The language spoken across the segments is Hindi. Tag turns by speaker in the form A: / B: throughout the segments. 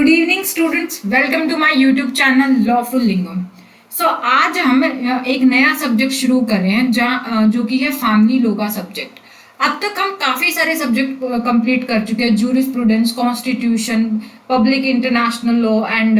A: Good evening students, welcome to my YouTube channel Lawful Lingo. आज हम एक नया सब्जेक्ट शुरू कर रहे हैं जहाँ जो कि है फैमिली लॉ का सब्जेक्ट। अब तक हम काफी सारे सब्जेक्ट कंप्लीट कर चुके हैं, jurisprudence, constitution, public international law and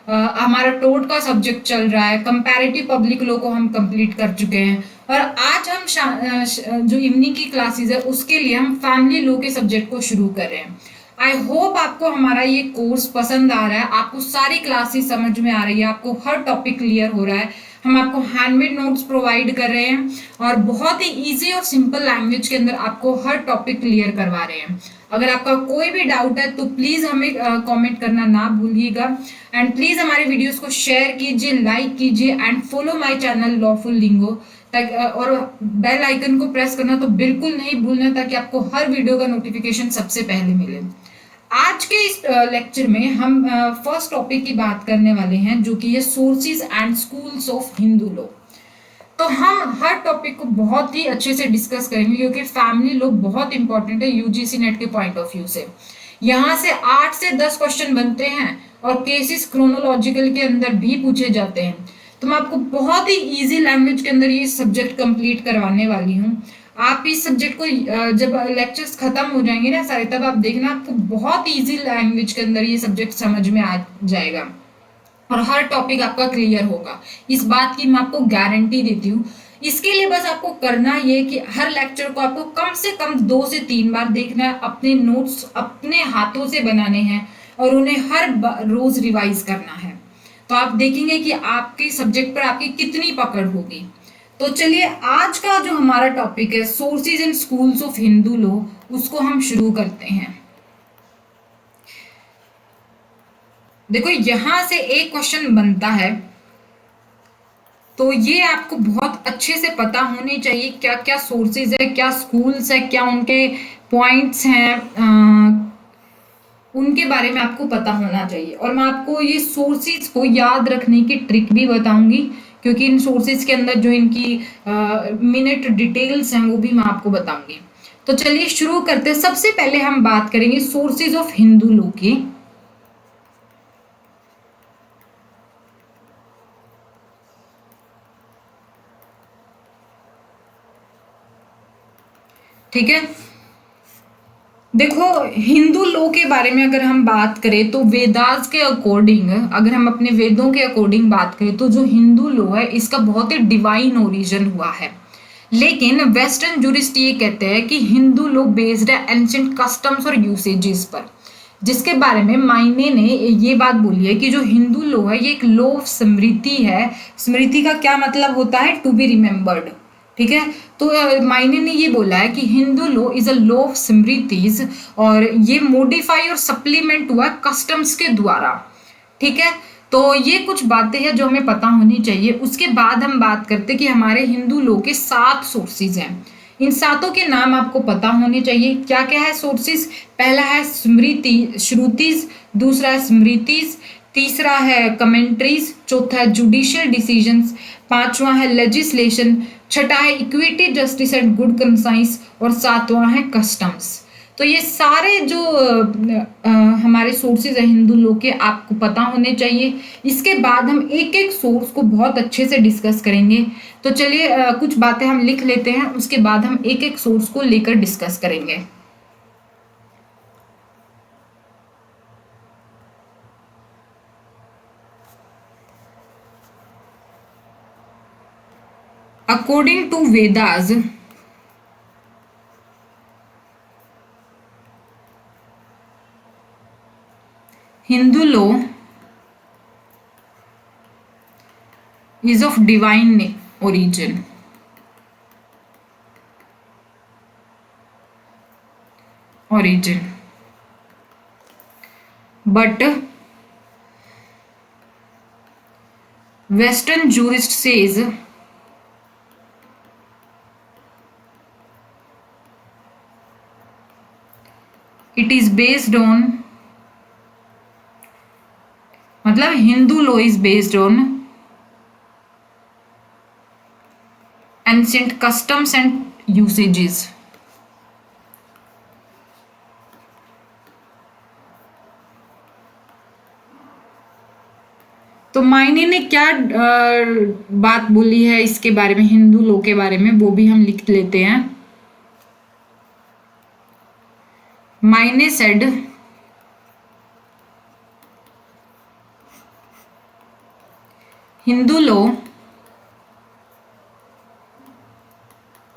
A: हमारा टोर्ट का सब्जेक्ट चल रहा है। कंपैरेटिव पब्लिक लॉ को हम कंप्लीट कर चुके हैं और आज हम जो इवनिंग की क्लासेस है उसके लिए हम फैमिली लॉ के सब्जेक्ट को शुरू कर रहे हैं। आई होप आपको हमारा ये कोर्स पसंद आ रहा है, आपको सारी क्लासेस समझ में आ रही है, आपको हर टॉपिक क्लियर हो रहा है। हम आपको हैंडमेड नोट्स प्रोवाइड कर रहे हैं और बहुत ही इजी और सिंपल लैंग्वेज के अंदर आपको हर टॉपिक क्लियर करवा रहे हैं। अगर आपका कोई भी डाउट है तो प्लीज हमें कमेंट करना ना भूलिएगा एंड प्लीज हमारे वीडियोस को शेयर कीजिए, लाइक कीजिए and follow my channel Lawful Lingo और बेल आइकन को प्रेस करना तो बिल्कुल नहीं भूलना ताकि आपको हर वीडियो का नोटिफिकेशन सबसे पहले मिले। आज के इस लेक्चर में हम फर्स्ट टॉपिक की बात करने वाले हैं जो कि है sources and schools of Hindu law. तो हम हर टॉपिक को बहुत ही अच्छे से डिस्कस करेंगे क्योंकि फैमिली लॉ बहुत इंपॉर्टेंट है यूजीसी नेट के पॉइंट ऑफ व्यू से। यहाँ से 8 से 10 क्वेश्चन बनते हैं और केसेस क्रोनोलॉजिकल के अंदर भी पूछे जाते हैं। तो मैं आपको बहुत ही इजी लैंग्वेज के अंदर ये सब्जेक्ट कंप्लीट करवाने वाली हूँ। आप इस सब्जेक्ट को जब लेक्चर्स खत्म हो जाएंगे ना सारे, तब आप देखना आपको बहुत इजी लैंग्वेज के अंदर ये सब्जेक्ट समझ में आ जाएगा और हर टॉपिक आपका क्लियर होगा। इस बात की मैं आपको गारंटी देती हूँ। इसके लिए बस आपको करना ये कि हर लेक्चर को आपको कम से कम 2 से 3 बार देखना है, अपने नोट्स अपने हाथों से बनाने हैं और उन्हें हर रोज रिवाइज करना है। तो आप देखेंगे कि आपके सब्जेक्ट पर आपकी कितनी पकड़ होगी। तो चलिए आज का जो हमारा टॉपिक है sources and schools of Hindu law, उसको हम शुरू करते हैं। देखो यहां से एक क्वेश्चन बनता है तो ये आपको बहुत अच्छे से पता होने चाहिए क्या क्या सोर्सेज है, क्या स्कूल्स है, क्या उनके पॉइंट्स हैं, उनके बारे में आपको पता होना चाहिए। और मैं आपको ये सोर्सेज को याद रखने की ट्रिक भी बताऊंगी क्योंकि इन सोर्सेज के अंदर जो इनकी मिनट डिटेल्स हैं वो भी मैं आपको बताऊंगी। तो चलिए शुरू करते हैं। सबसे पहले हम बात करेंगे सोर्सेज ऑफ हिंदू लॉ की। ठीक है, देखो हिंदू लॉ के बारे में अगर हम बात करें तो वेदास के अकॉर्डिंग, अगर हम अपने वेदों के अकॉर्डिंग बात करें तो जो हिंदू लॉ है इसका बहुत ही डिवाइन ओरिजिन हुआ है। लेकिन वेस्टर्न जूरिस्ट ये कहते हैं कि हिंदू लॉ बेस्ड है एंशिएंट कस्टम्स और यूसेजेस पर, जिसके बारे में मायने ने ये बात बोली है कि जो हिंदू लॉ है ये एक लॉ ऑफ स्मृति है। स्मृति का क्या मतलब होता है? To be remembered. ठीक है, तो मायने ने ये बोला है कि Hindu law is a law of smritis और ये मॉडिफाई और सप्लीमेंट हुआ कस्टम्स के द्वारा। ठीक है, तो ये कुछ बातें हैं जो हमें पता होनी चाहिए। उसके बाद हम बात करते हैं कि हमारे हिंदू लॉ के 7 सोर्सेज हैं। इन 7 के नाम आपको पता होने चाहिए। क्या क्या है सोर्सेज? पहला है स्मृति श्रुतिज, दूसरा है स्मृतिज, तीसरा है कमेंट्रीज, चौथा है जुडिशियल डिसीजंस, पांचवा है लेजिस्लेशन, छठा है equity justice and good conscience और सातवां है कस्टम्स। तो ये सारे जो हमारे सोर्सेज है हिंदू लॉ के आपको पता होने चाहिए। इसके बाद हम एक एक सोर्स को बहुत अच्छे से डिस्कस करेंगे। तो चलिए कुछ बातें हम लिख लेते हैं, उसके बाद हम एक एक सोर्स को लेकर डिस्कस करेंगे। According to Vedas, Hindu law is of divine origin. But Western jurist says it is based on, मतलब Hindu law is based on ancient customs and usages. तो मायने ने क्या बात बोली है इसके बारे में, हिंदू लॉ के बारे में, वो भी हम लिख लेते हैं। मायने said Hindu law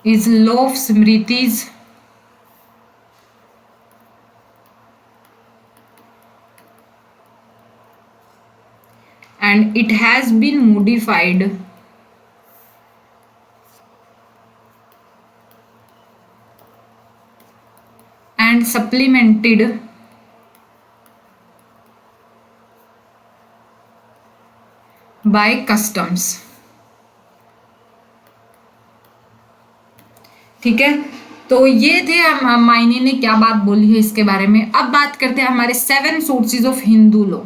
A: is law of Smritis and it has been modified and supplemented by customs। ठीक है, तो ये थे हम मायने ने क्या बात बोली है इसके बारे में। अब बात करते हैं हमारे 7 sources of Hindu law.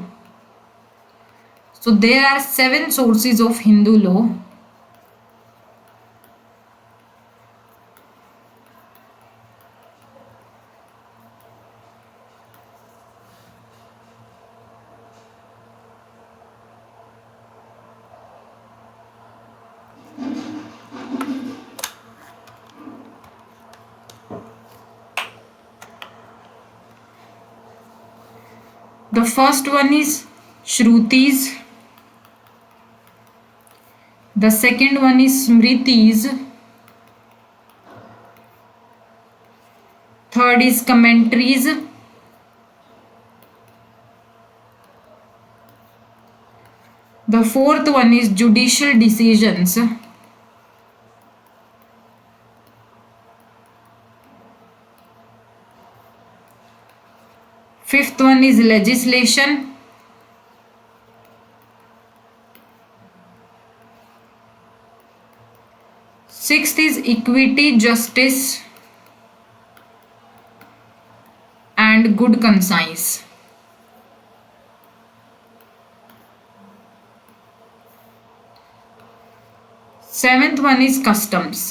A: So there are 7 sources of Hindu law. The first one is Shrutis, the second one is Smritis, third is commentaries, the fourth one is judicial decisions, fifth one is legislation, sixth is equity, justice and good conscience। seventh one is customs।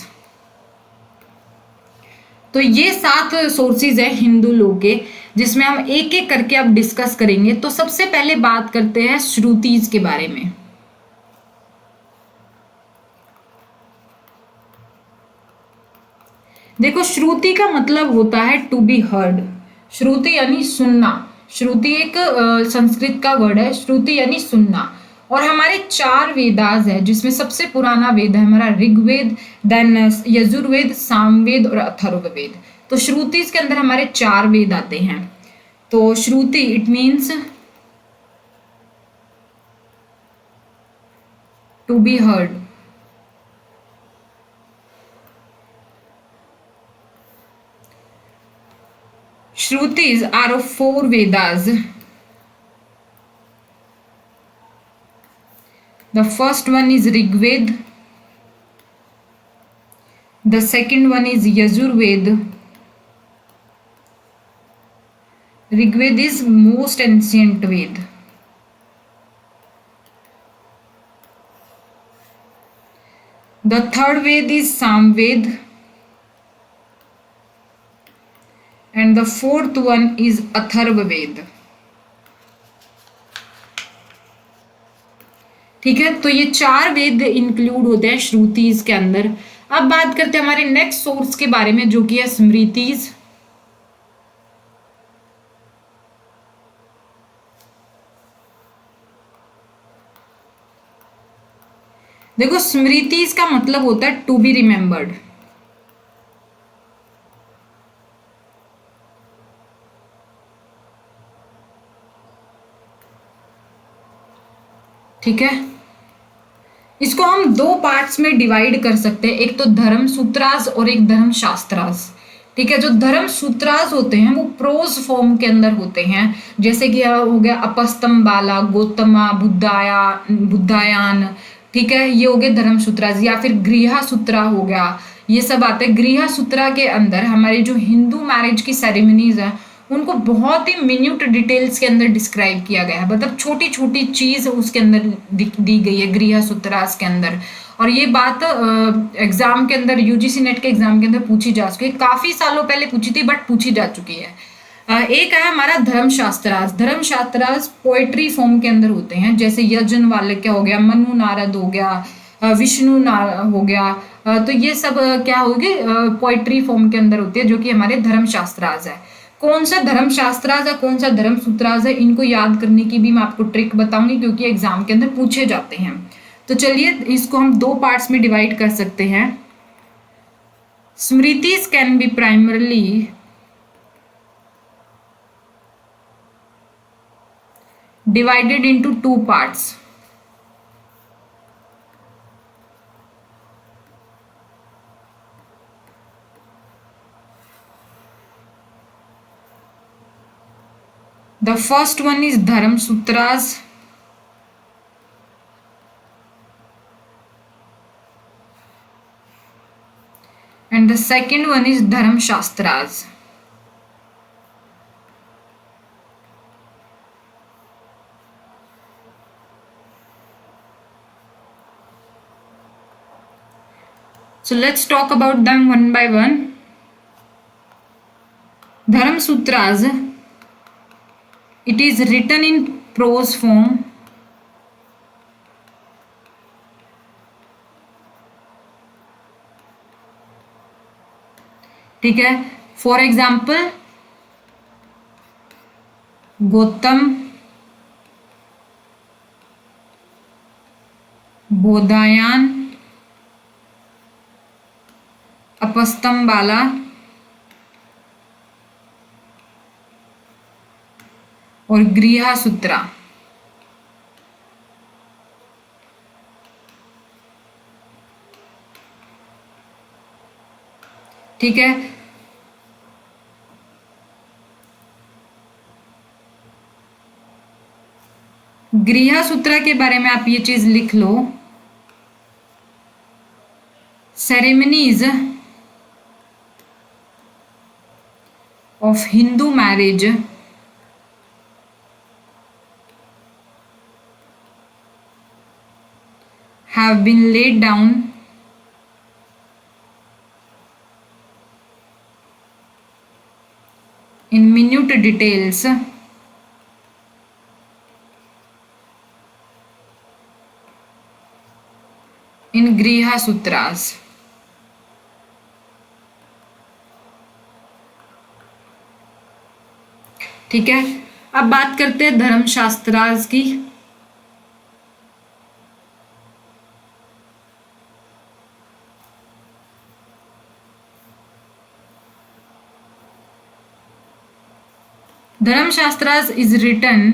A: तो ये 7 सोर्सेज है हिंदू लॉ के, जिसमें हम एक एक करके अब डिस्कस करेंगे। तो सबसे पहले बात करते हैं श्रुतिज के बारे में। देखो, श्रुति का मतलब होता है टू बी हर्ड। श्रुति यानी सुनना। श्रुति एक संस्कृत का वर्ड है, श्रुति यानी सुनना। और हमारे 4 वेदास है, जिसमें सबसे पुराना वेद है हमारा ऋग्वेद, देन यजुर्वेद, सामवेद और अथर्ववेद। तो श्रुति के अंदर हमारे 4 वेद आते हैं। तो shruti it means to be heard. Shrutis are of 4 Vedas. The first one is Rigved. The second one is Yajurved. Rigved is most ancient Ved. The third Ved is Samved. And the fourth one is Atharvaveda. ठीक है, तो ये 4 वेद इंक्लूड होते हैं श्रुतिज के अंदर। अब बात करते हैं हमारे नेक्स्ट सोर्स के बारे में, जो कि है स्मृतिज। देखो, स्मृतिज का मतलब होता है टू बी रिमेम्बर्ड। ठीक है, इसको हम 2 पार्ट्स में डिवाइड कर सकते हैं, एक तो धर्म सूत्रास और एक धर्म शास्त्रास। ठीक है, जो धर्म सूत्रास होते हैं वो प्रोज फॉर्म के अंदर होते हैं, जैसे कि हो गया अपस्तम बाला, गौतमा, बुद्धायान। ठीक है, ये हो गए धर्म सूत्रास। या फिर गृहा सूत्रा हो गया, ये सब आते हैं। गृहा सूत्रा के अंदर हमारे जो हिंदू मैरिज की सेरेमनीज है उनको बहुत ही मिन्यूट डिटेल्स के अंदर डिस्क्राइब किया गया है। मतलब छोटी छोटी चीज उसके अंदर दी गई है गृह सूत्रास के अंदर। और ये बात एग्जाम के अंदर, यूजीसी नेट के एग्जाम के अंदर पूछी जा चुकी है। काफी सालों पहले पूछी थी, बट पूछी जा चुकी है। एक है हमारा धर्मशास्त्रार्थ। धर्मशास्त्रार्थ पोएट्री फॉर्म के अंदर होते हैं, जैसे यजन वाल्य हो गया, मनु नारद हो गया, विष्णु हो गया। तो ये सब क्या हो गए, पोएट्री फॉर्म के अंदर होती है, जो कि हमारे धर्मशास्त्रार्थ है। कौन सा धर्मशास्त्रार्थ है, कौन सा धर्म सूत्रार्थ है, इनको याद करने की भी मैं आपको ट्रिक बताऊंगी, क्योंकि एग्जाम के अंदर पूछे जाते हैं। तो चलिए इसको हम दो पार्ट्स में डिवाइड कर सकते हैं। Smritis can be primarily divided into two parts. The first one is Dharma Sutras, and the second one is Dharma Shastras. So let's talk about them one by one. Dharma Sutras, it is written in prose form. ठीक है, फॉर एग्जाम्पल गौतम, बोधायन, अपस्तम्बाला और गृहसूत्रा। ठीक है, गृहसूत्रा के बारे में आप ये चीज लिख लो, ceremonies of Hindu marriage have been laid down in minute details in Griha Sutras. ठीक है, अब बात करते हैं धर्मशास्त्रार्थ की। धर्मशास्त्रार्थ is written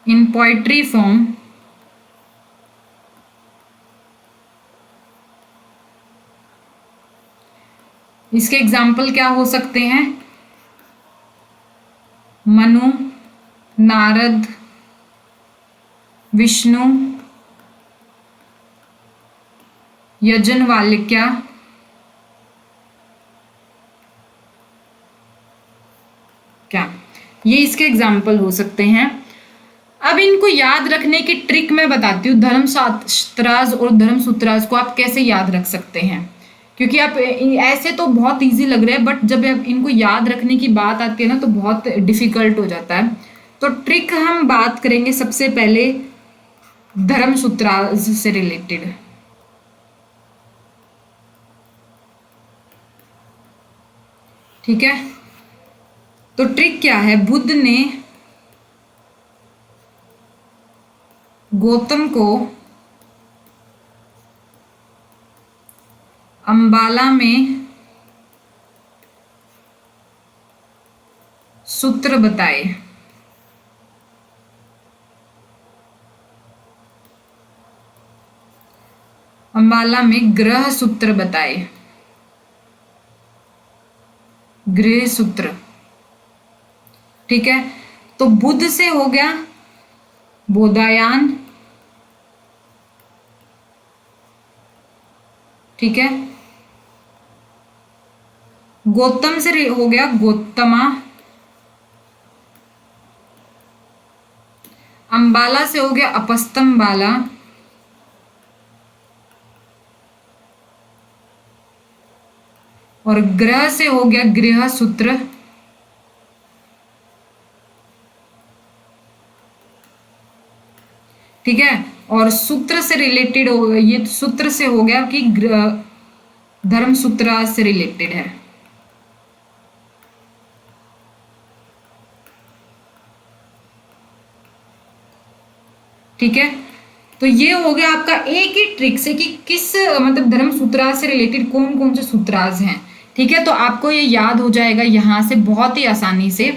A: in poetry form. इसके एग्जाम्पल क्या हो सकते हैं, मनु, नारद, विष्णु, यजनवाल्क्य, क्या ये इसके एग्जाम्पल हो सकते हैं। अब इनको याद रखने की ट्रिक मैं बताती हूँ। धर्मशास्त्रार्थ और धर्मसूत्रार्थ को आप कैसे याद रख सकते हैं, क्योंकि आप ऐसे तो बहुत इजी लग रहे हैं, बट जब इनको याद रखने की बात आती है ना तो बहुत डिफिकल्ट हो जाता है। तो ट्रिक हम बात करेंगे सबसे पहले धर्मसूत्रार्थ से रिलेटेड। ठीक है, तो ट्रिक क्या है, बुद्ध ने गौतम को अंबाला में सूत्र बताए। अंबाला में ग्रह सूत्र बताए, गृह सूत्र। ठीक है, तो बुद्ध से हो गया बोधायन। ठीक है, गौतम से हो गया गौतमा, अंबाला से हो गया अपस्तम्बाला, और ग्रह से हो गया गृह सूत्र। ठीक है। और सूत्र से रिलेटेड हो, ये सूत्र से हो गया कि धर्म सूत्र से रिलेटेड है। ठीक है, तो ये हो गया आपका एक ही ट्रिक से कि किस मतलब धर्म सूत्रा से रिलेटेड कौन कौन से सूत्राज हैं। ठीक है, तो आपको ये याद हो जाएगा यहां से बहुत ही आसानी से।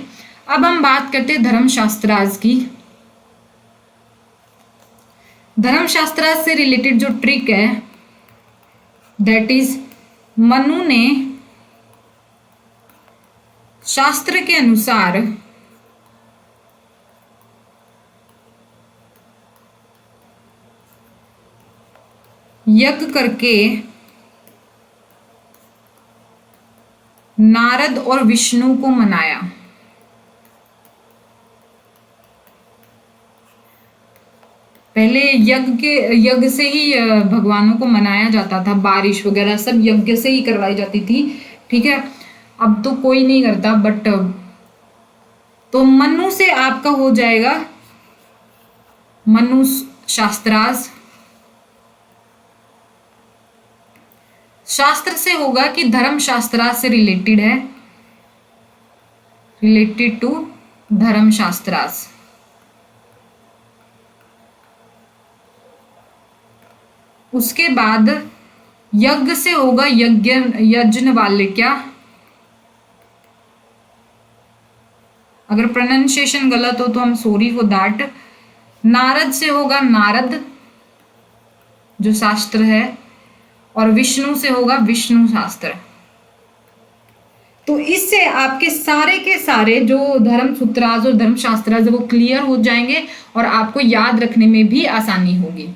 A: अब हम बात करते हैं धर्मशास्त्राज की। धर्मशास्त्राज से रिलेटेड जो ट्रिक है दैट इज मनु ने शास्त्र के अनुसार यज्ञ करके नारद और विष्णु को मनाया। पहले यज्ञ से ही भगवानों को मनाया जाता था, बारिश वगैरह सब यज्ञ से ही करवाई जाती थी। ठीक है, अब तो कोई नहीं करता, बट तो मनु से आपका हो जाएगा मनु शास्त्राज। शास्त्र से होगा कि धर्म शास्त्राज से रिलेटेड है, रिलेटेड टू धर्म शास्त्राज। उसके बाद यज्ञ से होगा यज्ञवाल्क्य। अगर प्रोनाउंसिएशन गलत हो तो हम सॉरी फॉर दैट। नारद से होगा नारद जो शास्त्र है, और विष्णु से होगा विष्णु शास्त्र। तो इससे आपके सारे के सारे जो धर्म सूत्राज और धर्म शास्त्राज वो क्लियर हो जाएंगे और आपको याद रखने में भी आसानी होगी।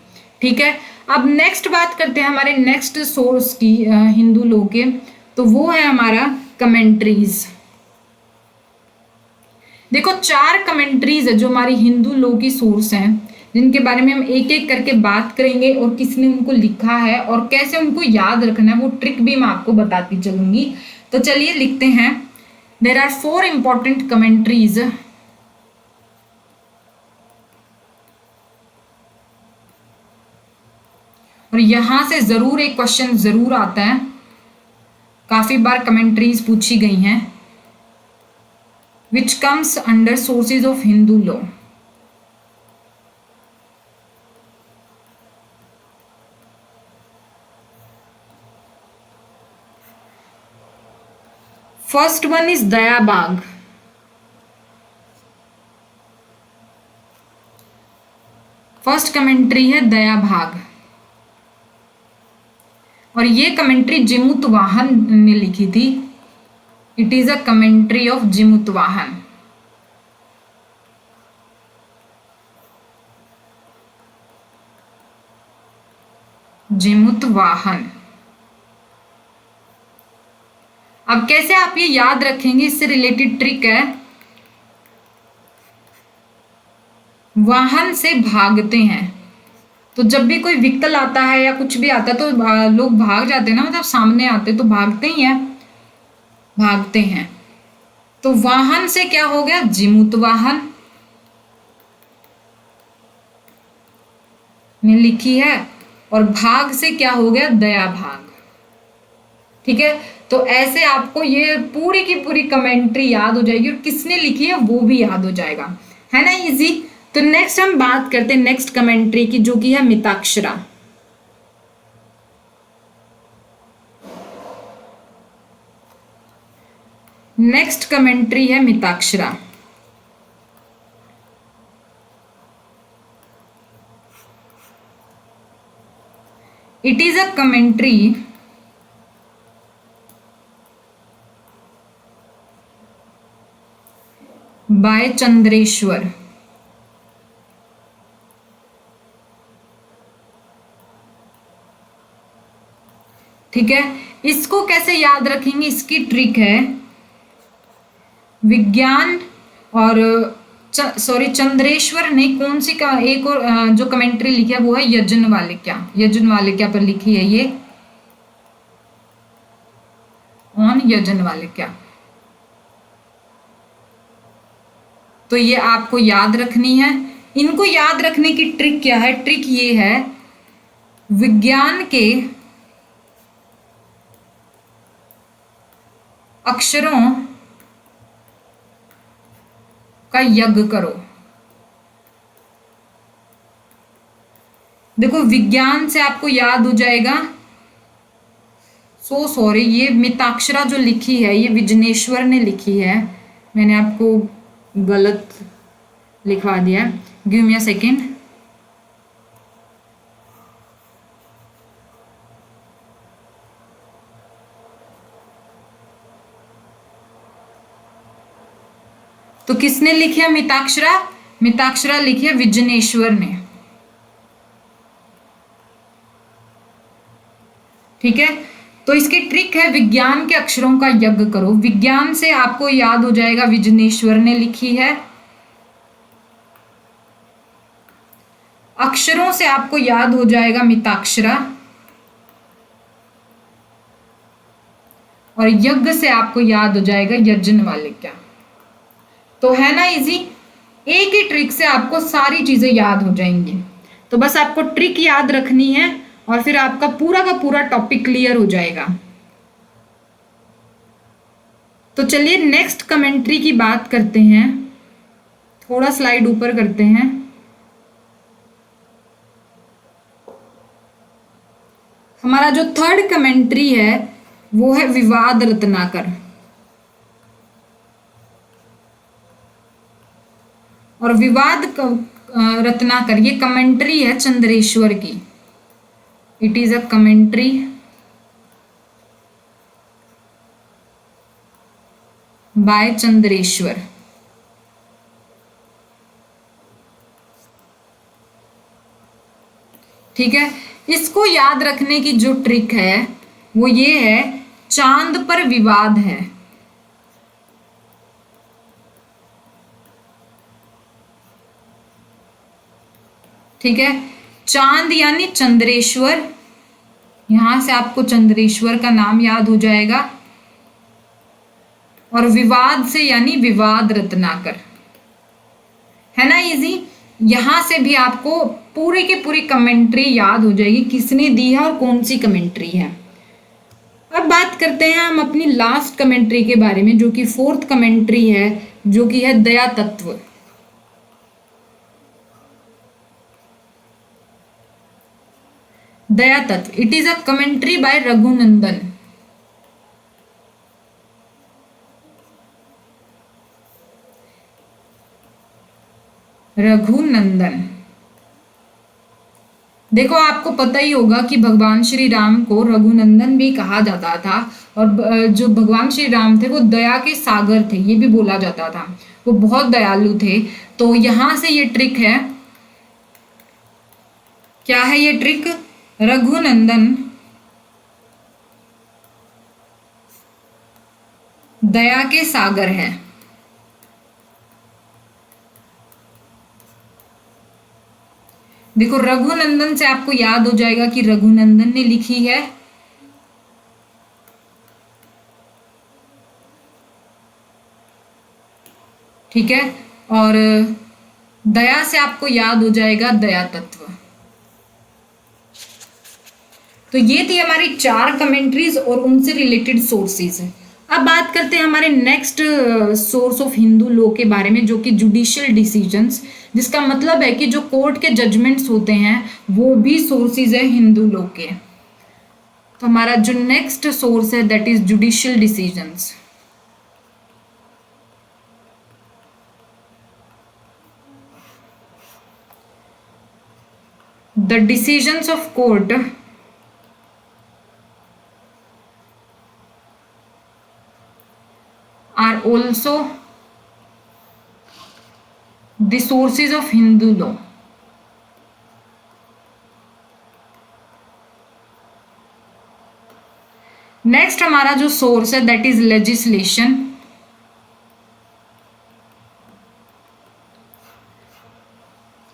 A: ठीक है, अब नेक्स्ट बात करते हैं हमारे नेक्स्ट सोर्स की हिंदू लॉ के, तो वो है हमारा कमेंट्रीज। देखो 4 कमेंट्रीज है जो हमारी हिंदू लॉ की सोर्स हैं, जिनके बारे में हम एक एक करके बात करेंगे और किसने उनको लिखा है और कैसे उनको याद रखना है वो ट्रिक भी मैं आपको बताती चलूंगी। तो चलिए लिखते हैं। There are 4 important commentaries. और यहां से जरूर एक क्वेश्चन जरूर आता है, काफी बार कमेंट्रीज पूछी गई हैं। Which comes under sources of Hindu law. First one is Dayabhag. First commentary है दयाभाग, और ये कमेंट्री जिमुतवाहन ने लिखी थी। It is a commentary of Jimutavahana. Jimutavahana. अब कैसे आप ये याद रखेंगे, इससे रिलेटेड ट्रिक है। वाहन से भागते हैं, तो जब भी कोई व्हीकल आता है या कुछ भी आता है तो लोग भाग जाते हैं ना, मतलब सामने आते तो भागते ही हैं, भागते हैं। तो वाहन से क्या हो गया, जिमुत वाहन ने लिखी है, और भाग से क्या हो गया, दया भाग। ठीक है, तो ऐसे आपको ये पूरी की पूरी कमेंट्री याद हो जाएगी और किसने लिखी है वो भी याद हो जाएगा, है ना, इजी। तो नेक्स्ट हम बात करते हैं नेक्स्ट कमेंट्री की, जो कि है मिताक्षरा। नेक्स्ट कमेंट्री है Mitakshara. It is a commentary by Chandeshwar. ठीक है, इसको कैसे याद रखेंगे, इसकी ट्रिक है विज्ञान और चंद्रेश्वर ने कौन सी का एक और जो कमेंट्री लिखी है वो है यज्ञवाल्क्य। यज्ञवाल्क्य पर लिखी है ये, ऑन यज्ञवाल्क्य। तो ये आपको याद रखनी है इनको याद रखने की ट्रिक क्या है? ट्रिक ये है, विज्ञान के अक्षरों का यज्ञ करो। देखो विज्ञान से आपको याद हो जाएगा, सो सॉरी, ये मिताक्षरा जो लिखी है ये विजनेश्वर ने लिखी है, मैंने आपको गलत लिखवा दिया, गिव मी अ सेकेंड। तो किसने लिखी है? मिताक्षरा। मिताक्षरा लिखी है विजनेश्वर ने। ठीक है, तो इसकी ट्रिक है, विज्ञान के अक्षरों का यज्ञ करो। विज्ञान से आपको याद हो जाएगा, विजनेश्वर ने लिखी है। अक्षरों से आपको याद हो जाएगा, मिताक्षरा। और यज्ञ से आपको याद हो जाएगा, यज्ञवल्क्य। तो है ना इजी, एक ही ट्रिक से आपको सारी चीजें याद हो जाएंगी। तो बस आपको ट्रिक याद रखनी है और फिर आपका पूरा का पूरा टॉपिक क्लियर हो जाएगा। तो चलिए नेक्स्ट कमेंट्री की बात करते हैं। थोड़ा स्लाइड ऊपर करते हैं। हमारा जो थर्ड कमेंट्री है वो है विवाद रत्नाकर। और विवाद रत्नाकर ये कमेंट्री है चंद्रेश्वर की। It is a commentary by Chandeshwar. ठीक है, इसको याद रखने की जो ट्रिक है वो ये है, चांद पर विवाद है। ठीक है, चांद यानी चंद्रेश्वर, यहां से आपको चंद्रेश्वर का नाम याद हो जाएगा। और विवाद से यानी विवाद रत्नाकर। है ना इजी, यहां से भी आपको पूरी की पूरी कमेंट्री याद हो जाएगी, किसने दी है और कौन सी कमेंट्री है। अब बात करते हैं हम अपनी लास्ट कमेंट्री के बारे में, जो कि फोर्थ कमेंट्री है, जो कि है दया Tattva. Daya Tattva, it is a commentary by Raghunandan. Raghunandan. देखो आपको पता ही होगा कि भगवान श्री राम को रघुनंदन भी कहा जाता था, और जो भगवान श्री राम थे वो दया के सागर थे, ये भी बोला जाता था, वो बहुत दयालु थे। तो यहां से ये ट्रिक है, क्या है ये ट्रिक? रघुनंदन दया के सागर है। देखो रघुनंदन से आपको याद हो जाएगा कि रघुनंदन ने लिखी है। ठीक है, और दया से आपको याद हो जाएगा दया तत्व। तो ये थी हमारी 4 कमेंट्रीज और उनसे रिलेटेड सोर्सेज। अब बात करते हैं हमारे next source of Hindu law के बारे में, जो कि जुडिशियल डिसीजंस, जिसका मतलब है कि जो कोर्ट के जजमेंट्स होते हैं वो भी सोर्सेज है हिंदू लॉ के। तो हमारा जो नेक्स्ट सोर्स है that is judicial decisions. The decisions of court are also the sources of Hindu law. Next हमारा जो सोर्स है दैट इज लेजिस्लेशन।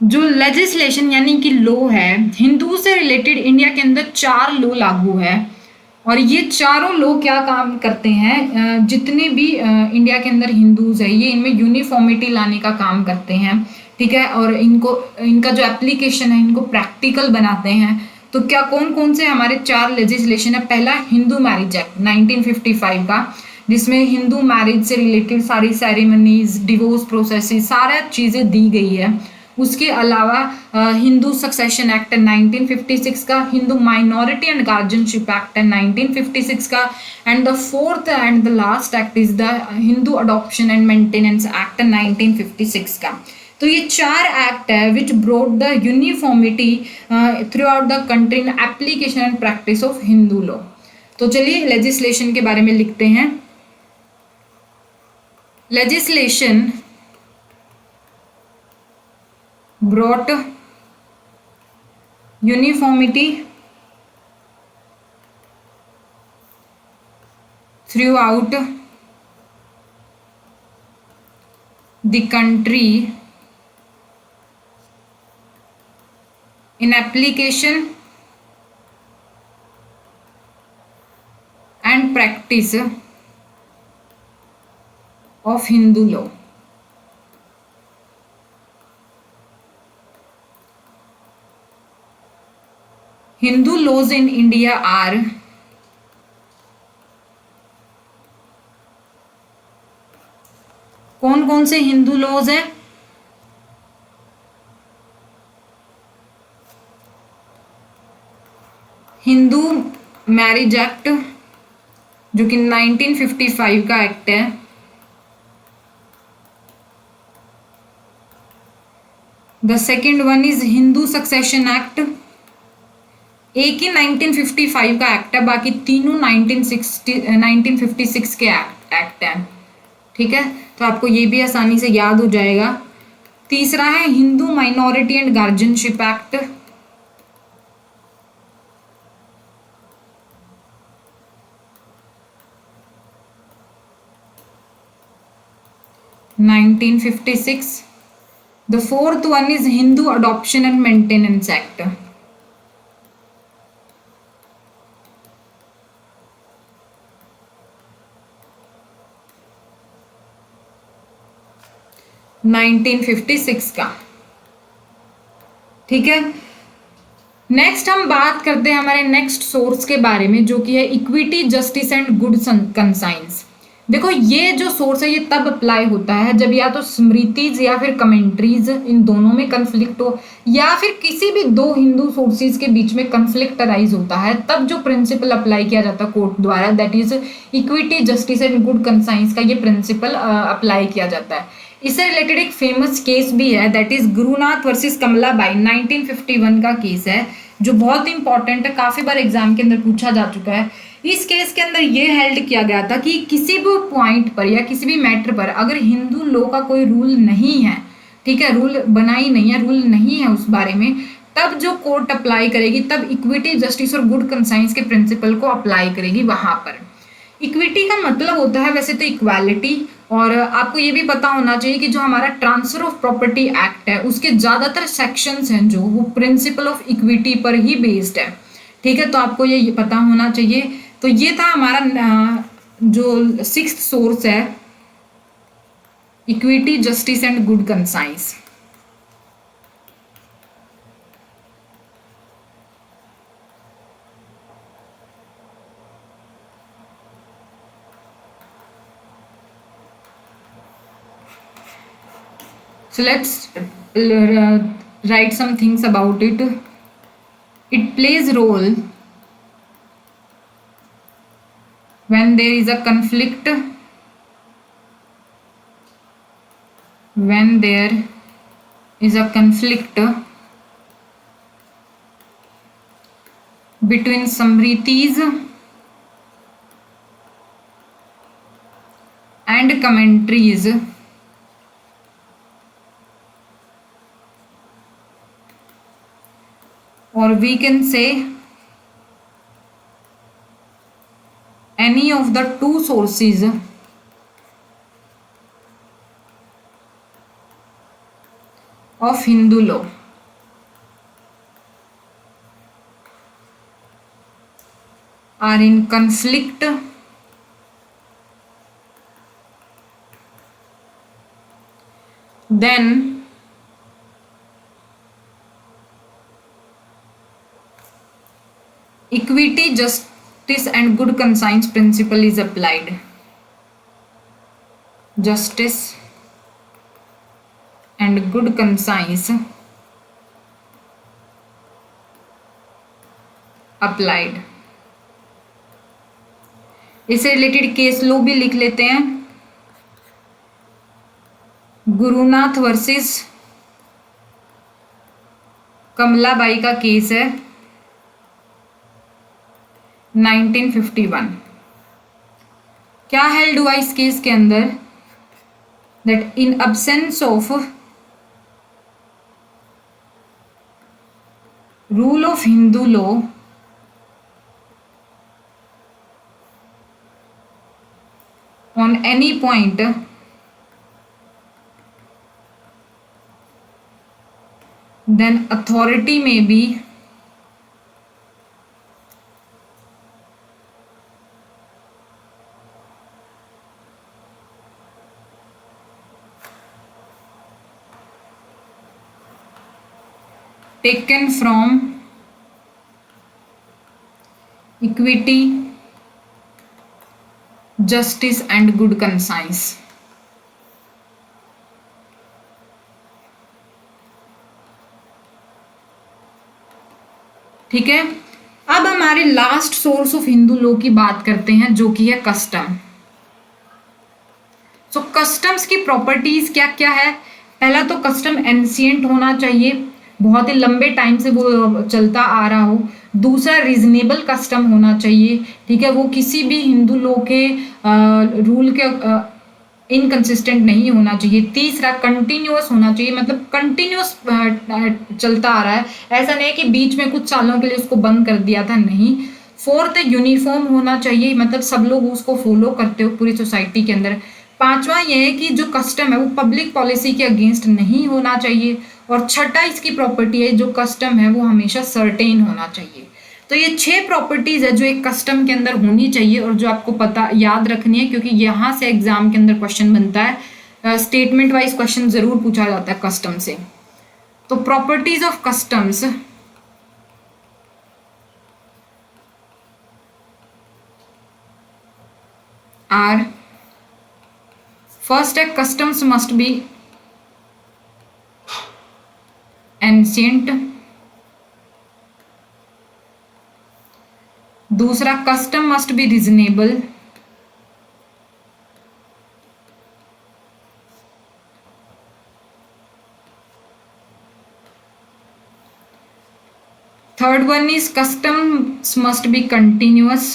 A: जो लेजिस्लेशन यानी कि लॉ है, हिंदू से रिलेटेड इंडिया के अंदर 4 लॉ लागू है, और ये चारों लोग क्या काम करते हैं, जितने भी इंडिया के अंदर हिंदूज है ये इनमें यूनिफॉर्मिटी लाने का काम करते हैं। ठीक है, और इनको इनका जो एप्लीकेशन है इनको प्रैक्टिकल बनाते हैं। तो क्या कौन कौन से हमारे 4 लेजिस्लेशन है? पहला हिंदू मैरिज एक्ट 1955 का, जिसमें हिंदू मैरिज से रिलेटेड सारी सेरेमनीज, डिवोर्स प्रोसेसेस, सारा चीज़ें दी गई है। उसके अलावा हिंदू सक्सेशन एक्ट है 1956 का, Hindu minority and guardianship act है 1956 का, and the fourth and the last act is the Hindu adoption and maintenance act 1956 का। तो ये 4 एक्ट है which brought the uniformity throughout the country in application and practice of Hindu law. तो चलिए लेजिस्लेशन के बारे में लिखते हैं। Legislation brought uniformity throughout the country in application and practice of Hindu law। Hindu laws in India are कौन कौन से हिंदू लॉज हैं? हिंदू मैरिज एक्ट जो कि 1955 का एक्ट है, the second one is Hindu succession act. एक ही 1955 का एक्ट है, बाकी तीनों 1956 के एक्ट हैं। ठीक है, तो आपको ये भी आसानी से याद हो जाएगा। तीसरा है Hindu minority and guardianship act, (1956). The fourth one is Hindu Adoption and Maintenance Act, (1956) का। ठीक है, नेक्स्ट हम बात करते हैं हमारे नेक्स्ट सोर्स के बारे में, जो कि है equity, justice and good conscience. देखो ये जो सोर्स है ये तब अप्लाई होता है जब या तो स्मृतिज या फिर कमेंट्रीज इन दोनों में कंफ्लिक्ट हो, या फिर किसी भी दो हिंदू सोर्सेज के बीच में कंफ्लिक्ट अराइज होता है, तब जो प्रिंसिपल अप्लाई किया जाता है कोर्ट द्वारा, that is equity, justice and good conscience का ये प्रिंसिपल अप्लाई किया जाता है। इससे रिलेटेड एक फेमस केस भी है, that is Gurunath versus Kamlabai, 1951 का केस है, जो बहुत इंपॉर्टेंट है, काफी बार एग्जाम के अंदर पूछा जा चुका है। इस केस के अंदर ये हेल्ड किया गया था कि किसी भी पॉइंट पर या किसी भी मैटर पर अगर हिंदू लॉ का कोई रूल नहीं है, ठीक है, रूल बना ही नहीं है, रूल नहीं है उस बारे में, तब जो कोर्ट अप्लाई करेगी तब इक्विटी, जस्टिस और गुड कंसाइंस के प्रिंसिपल को अप्लाई करेगी वहां पर। इक्विटी का मतलब होता है वैसे तो इक्वालिटी, और आपको ये भी पता होना चाहिए कि जो हमारा ट्रांसफर ऑफ प्रॉपर्टी एक्ट है उसके ज़्यादातर सेक्शंस हैं जो वो प्रिंसिपल ऑफ इक्विटी पर ही बेस्ड है। ठीक है, तो आपको ये पता होना चाहिए। तो ये था हमारा जो सिक्स्थ सोर्स है, equity, justice and good conscience. So let's write some things about it. It plays role when there is a conflict, when there is a conflict between Samritis and commentaries, or we can say any of the two sources of Hindu law are in conflict, then equity, justice and good conscience principle is applied. Justice and good conscience applied. इससे रिलेटेड केस लो भी लिख लेते हैं। गुरुनाथ वर्सेस कमलाबाई का केस है 1951। क्या हेल्ड हुआ इस केस के अंदर? That in absence of rule of Hindu law on any point, then authority may be taken from equity, justice and good conscience. ठीक है, अब हमारे last source of Hindu law की बात करते हैं, जो कि है कस्टम। सो कस्टम्स की प्रॉपर्टीज क्या क्या है? पहला तो कस्टम एंशिएंट होना चाहिए, बहुत ही लंबे टाइम से वो चलता आ रहा हो। दूसरा रीजनेबल कस्टम होना चाहिए, ठीक है, वो किसी भी हिंदू लॉ के रूल के इनकंसिस्टेंट नहीं होना चाहिए। तीसरा कंटिन्यूअस होना चाहिए, मतलब कंटिन्यूअस चलता आ रहा है, ऐसा नहीं है कि बीच में कुछ सालों के लिए उसको बंद कर दिया था, नहीं। फोर्थ यूनिफॉर्म होना चाहिए, मतलब सब लोग उसको फॉलो करते हो पूरी सोसाइटी के अंदर। पांचवा ये है कि जो कस्टम है वो पब्लिक पॉलिसी के अगेंस्ट नहीं होना चाहिए। और छठा इसकी प्रॉपर्टी है, जो कस्टम है वो हमेशा सर्टेन होना चाहिए। तो ये 6 प्रॉपर्टीज है जो एक कस्टम के अंदर होनी चाहिए और जो आपको पता याद रखनी है, क्योंकि यहाँ से एग्जाम के अंदर क्वेश्चन बनता है। स्टेटमेंट वाइज क्वेश्चन जरूर पूछा जाता है कस्टम से। तो properties of customs are, first है customs must be ancient। दूसरा custom must be reasonable। Third one is customs must be continuous।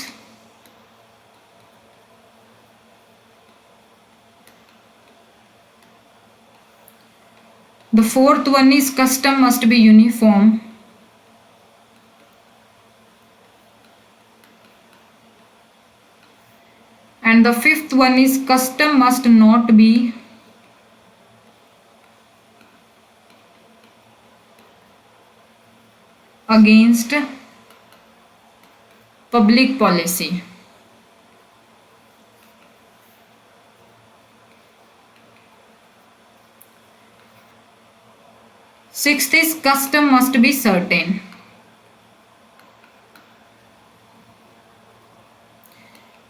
A: The fourth one is custom must be uniform। And the fifth one is custom must not be against public policy। Sixth is custom must be certain।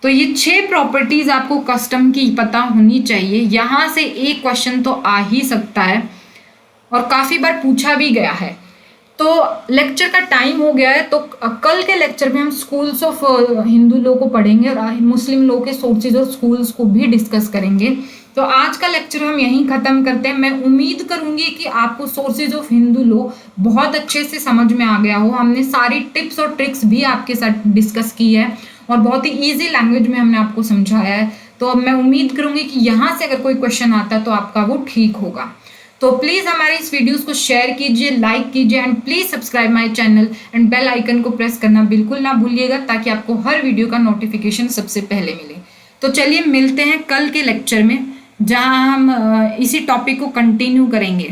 A: तो ये 6 प्रॉपर्टीज आपको कस्टम की पता होनी चाहिए। यहां से एक क्वेश्चन तो आ ही सकता है और काफी बार पूछा भी गया है। तो लेक्चर का टाइम हो गया है, तो कल के लेक्चर में हम स्कूल्स ऑफ हिंदू लॉ को पढ़ेंगे और मुस्लिम लॉ के सोर्सेज और स्कूल्स को भी डिस्कस करेंगे। तो आज का लेक्चर हम यहीं खत्म करते हैं। मैं उम्मीद करूंगी कि आपको सोर्सेज ऑफ हिंदू लॉ बहुत अच्छे से समझ में आ गया हो। हमने सारी टिप्स और ट्रिक्स भी आपके साथ डिस्कस की है और बहुत ही ईजी लैंग्वेज में हमने आपको समझाया है। तो अब मैं उम्मीद करूंगी कि यहाँ से अगर कोई क्वेश्चन आता है तो आपका वो ठीक होगा। तो प्लीज हमारे इस वीडियोस को शेयर कीजिए, लाइक कीजिए and please subscribe my channel and bell icon को प्रेस करना बिल्कुल ना भूलिएगा, ताकि आपको हर वीडियो का नोटिफिकेशन सबसे पहले मिले। तो चलिए मिलते हैं कल के लेक्चर में, जहां हम इसी टॉपिक को कंटिन्यू करेंगे।